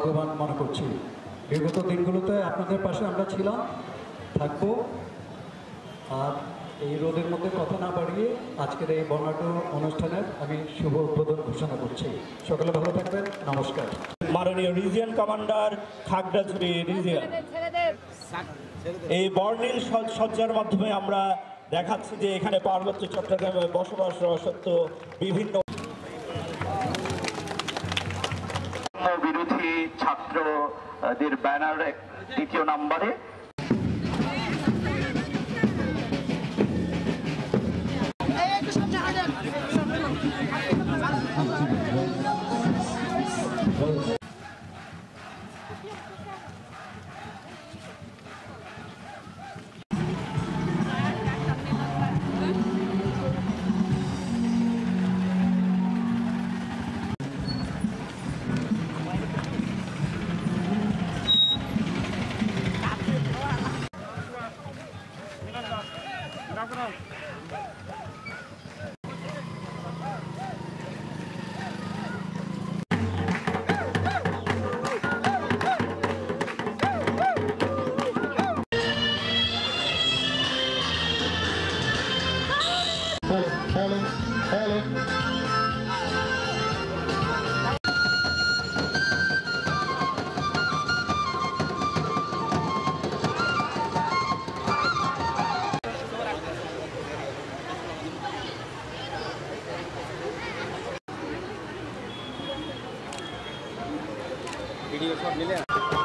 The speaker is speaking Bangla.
ভগবান মনে করছি। বিগত দিনগুলোতে আপনাদের পাশে আমরা ছিলাম, থাকবো। আর এই রোদের মধ্যে কথা না বাড়িয়ে আজকের এই বর্ণাঢ্য অনুষ্ঠানের আমি শুভ উদ্বোধন ঘোষণা করছি। সকলে ভালো থাকবেন, নমস্কার। মাননীয় রিজিয়ন কমান্ডার খাগড়াছড়ি রিজিয়ন, এই বর্ণিল সজ্জার মাধ্যমে আমরা দেখাচ্ছি যে এখানে পার্বত্য চট্টগ্রামে বসবাস সত্ত্বেও বিভিন্ন বিরোধী ছাত্রদের ব্যানার 2য় নম্বরে वीडियो शॉट मिले